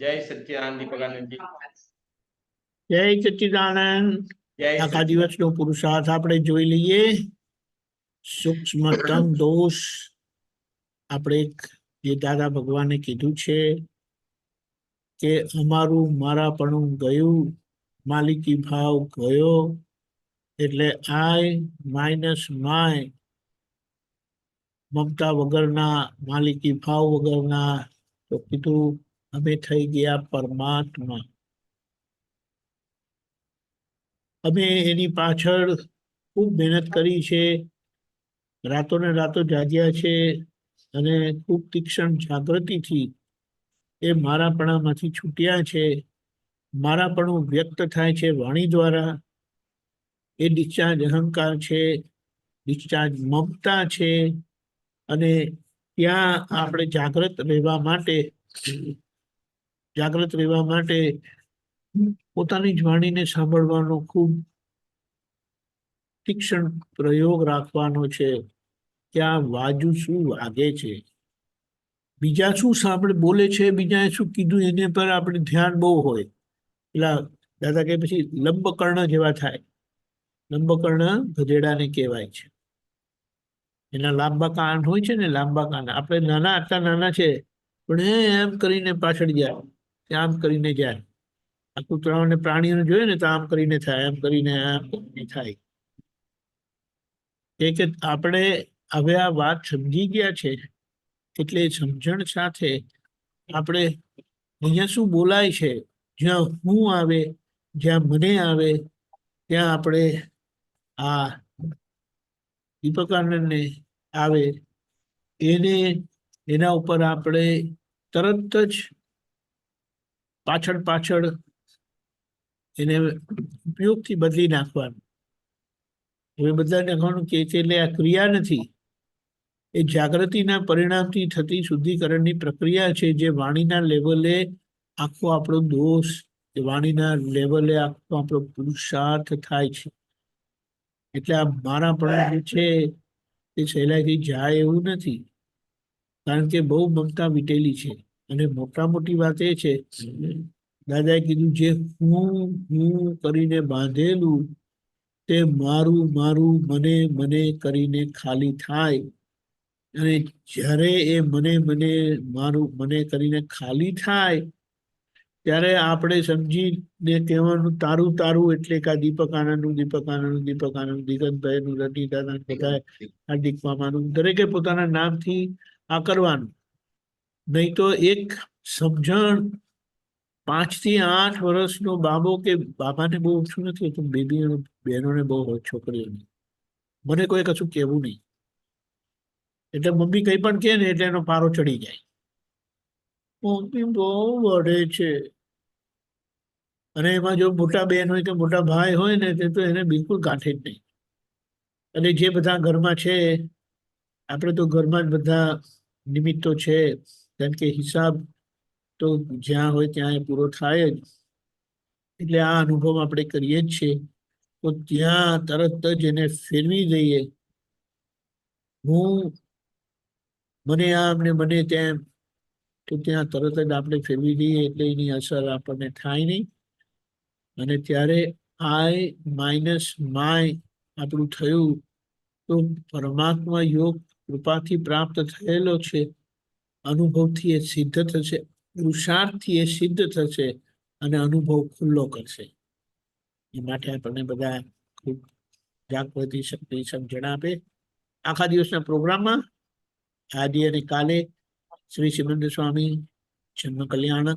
જય સચ્ચિદાનંદ દીપકાનંદજી. જય સચ્ચિદાનંદ. જય આખા સચ્ચિદાનંદ. દિવસનો પુરુષાર્થ આપણે જોઈ લઈએ. સૂક્ષ્મતમ દોષ આપણે જે દાદા ભગવાને કીધું છે કે અમારું મારાપણું ગયું, માલિકી ભાવ ગયો, એટલે આઈ માઇનસ માય, મમતા વગરના, માલિકી ભાવ વગરના. તો કીધું અમે થઈ ગયા પરમાત્મા. અમે એની પાછળ ખૂબ મહેનત કરી છે, રાતો ને રાતો જાગ્યા છે, અને ખૂબ તીક્ષ્ણ જાગૃતિથી એ મારાપણામાંથી છૂટ્યા છે. મારાપણું વ્યક્ત થાય છે વાણી દ્વારા. એ ડિસ્ચાર્જ અહંકાર છે, ડિસ્ચાર્જ મમતા છે. અને ત્યાં આપણે જાગૃત રહેવા માટે પોતાની જ વાણીને સાંભળવાનો ખૂબ તીક્ષ્ણ પ્રયોગ રાખવાનો છે. ત્યાં બાજુ શું વાગે છે, બીજા શું બોલે છે, બીજાએ શું કીધું, એને પર આપણે ધ્યાન બહુ હોય. પેલા દાદા કે પછી લંબકર્ણ જેવા થાય. લંબકર્ણ ગધેડાને કહેવાય છે. એના લાંબા કાન હોય છે ને, લાંબા કાન. આપણે આટલા નાના છે પણ એમ કરીને પાછળ જાય, આમ કરીને જાય. આ કૂતરાઓને પ્રાણીઓને જોઈએ ને તો આમ કરીને થાય, આમ કરીને થાય. કે આપણે હવે આ વાત સમજી ગયા છે, એટલે સમજણ સાથે આપણે અહીંયા શું બોલાય છે, જ્યાં હું આવે, જ્યાં મને આવે, ત્યાં આપણે આ દીપકાનંદને આવે એના ઉપર આપણે તરત જ પાછળ એને ઉપયોગથી બદલી નાખવાનું. હવે બદલાઈ નાખવાનું કે છે એટલે આ ક્રિયા નથી, એ જાગૃતિના પરિણામથી થતી શુદ્ધિકરણની પ્રક્રિયા છે, જે વાણીના લેવલે આખો આપણો દોષ, એ વાણીના લેવલે આખો આપણો પુરુષાર્થ થાય છે. એટલે આ મારા પણ છે એ સહેલાઈથી જાય એવું નથી, કારણ કે બહુ મમતા વીટેલી છે. અને મોટી વાત એ છે, દાદાએ કીધું જે હું કરીને બાંધેલું તે મારું મને કરીને ખાલી થાય. અને જ્યારે એ મને કરીને ખાલી થાય, ત્યારે આપણે સમજીને કહેવાનું તારું એટલે કે દીપકાનંદનું, દિગંતભાઈનું, રતિદાદાનું, બધા હાર્દિક મામાનું, દરેકે પોતાના નામથી આ કરવાનું. નહીં તો એક સમજણ 5 થી 8 વર્ષનો બાબો, કે બાબાને બહુ ઓછું નથી હોતું, બહેનોને બહુ હોય, છોકરીઓને. મને કોઈ કશું કહેવું નહીં, એટલે મમ્મી કંઈ પણ કહે ને એટલે એનો પારો ચડી જાય. મમ્મી બહુ વઢે છે. અને એમાં જો મોટા બહેન હોય કે મોટા ભાઈ હોય ને, તે તો એને બિલકુલ ગાંઠે જ નહીં. અને જે બધા ઘરમાં છે, આપણે તો ઘરમાં જ બધા નિમિત્તો છે, કારણ કે હિસાબ તો જ્યાં હોય ત્યાં એ પૂરો થાય જ. એટલે આ અનુભવ આપણે કરીએ જ છીએ. તો ત્યાં તરત જ એને ફેરવી દઈએ, મને આમ ને મને તેમ. તો ત્યાં તરત જ આપણે ફેરવી દઈએ, એટલે એની અસર આપણને થાય નહીં. અને ત્યારે આઈ માઇનસ માય આપણું થયું, તો પરમાત્મા યોગ કૃપાથી પ્રાપ્ત થયેલો છે. અનુભવથી એ સિદ્ધ થશે, પુરુષાર્થથી એ સિદ્ધ થશે, અને અનુભવ ખુલ્લો કરશે. એ માટે આપણને બધા ખૂબ જાગૃતિ શક્તિ સમજણ આપે. આખા દિવસના પ્રોગ્રામમાં આજે અને કાલે શ્રી સિમંદર સ્વામી જન્મ કલ્યાણક